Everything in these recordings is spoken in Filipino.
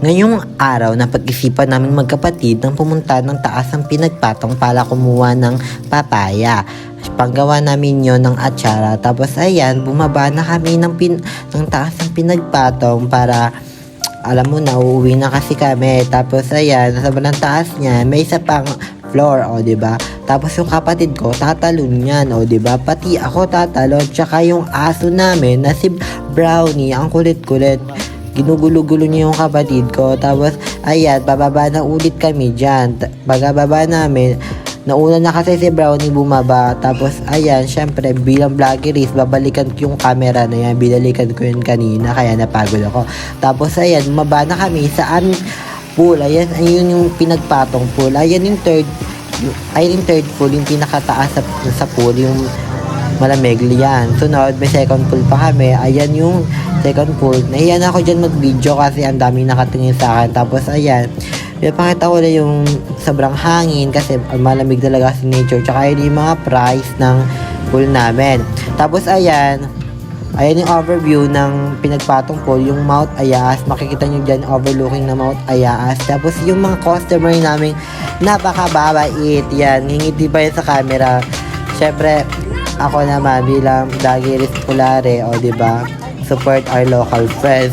Ngayong araw, napag-isipan namin magkapatid nang pumunta ng taas ng pinagpatong para kumuha ng papaya. Panggawa namin yon ng atsara. Tapos ayan, bumaba na kami ng taas ng pinagpatong para, alam mo na, uuwi na kasi kami. Tapos ayan, sa sobrang taas niya, may isa pang floor, o diba? Tapos yung kapatid ko, tatalon yan, o diba? Pati ako tatalon, tsaka yung aso namin na si Brownie, ang kulit-kulit. Ginugulo-gulo niya yung kapatid ko. Tapos, ayan, bababa na ulit kami dyan. Pagkababa namin, nauna na kasi si Brownie bumaba. Tapos, ayan, syempre, bilang vloggeries, babalikan ko yung camera na yan. Binalikan ko yun kanina, kaya napagod ako. Tapos, ayan, bumaba na kami sa aming pool. Ayan, ayun yung pinagpatong pool. Ayan yung third pool, yung pinakataas sa pool, yung malamig yan. Sunod, may second pool pa kami. Ayan yung second pool. Nahiyan ako dyan mag-video kasi ang daming nakatingin sa akin. Tapos ayan, pinapakita ko na yung sobrang hangin kasi malamig talaga si nature. Tsaka yun yung mga price ng pool namin. Tapos ayan yung overview ng pinagpatong pool, yung Mount Ayas. Makikita nyo dyan, overlooking na Mount Ayas. Tapos yung mga customer namin, napakababait. Yan, ngingiti pa yun sa camera. Syempre, ako naman bilang vloggeries populare, o diba, support our local friends.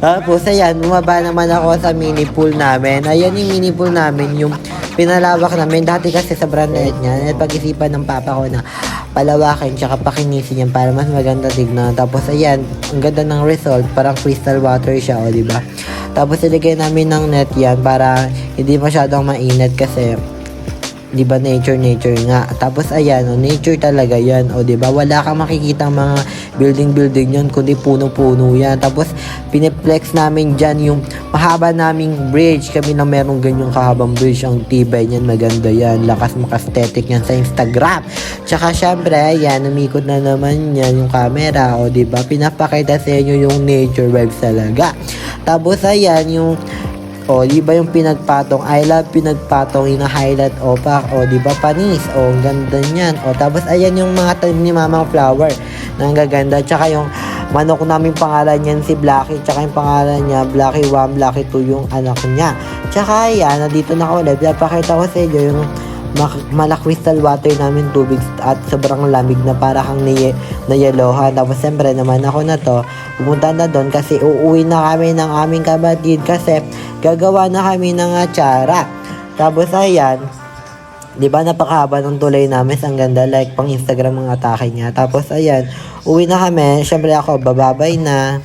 Tapos ayan, bumaba naman ako sa mini pool namin. Ayan yung mini pool namin, yung pinalawak namin. Dati kasi sa branded niya, pag-isipan ng papa ko na palawakin tsaka pakinisin yan para mas maganda tignan. Tapos ayan, ang ganda ng result, parang crystal water siya, o diba. Tapos ilagay namin ng net yan para hindi masyadong mainit kasi diba nature nga. Tapos ayan, nature talaga yan, o diba, wala kang makikita mga building yun, kundi puno-puno yan. Tapos piniplex namin dyan yung mahaba naming bridge. Kami na merong ganyang kahabang bridge, ang tibay niyan, maganda yan, lakas maka-aesthetic yan sa Instagram. Tsaka syempre ayan, umikot na naman yan yung camera, o diba, pinapakita sa inyo yung nature vibes talaga. Tapos ayan yung diba yung pinagpatong, I love pinagpatong, ina-highlight opak, diba, panis, ang ganda niyan. Tapos ayan yung mga tanim ni Mamang Flower, na ang gaganda. Tsaka yung manok namin, pangalan niyan si Blacky, tsaka yung pangalan niya Blacky 1, Blacky 2 yung anak niya. Tsaka ayan, nandito na ako ulit, pinapakita ko sa inyo yung crystal water namin, tubig at sobrang lamig na para kang nayelohan. Tapos siyempre naman ako na to, pumunta na doon kasi uuwi na kami ng aming kapatid kasi gagawa na kami ng atsara. Tapos ayan, di ba napakahaba ng tulay namin, ang ganda, like pang Instagram ang atake niya. Tapos ayan, uwi na kami, syempre ako bababay na.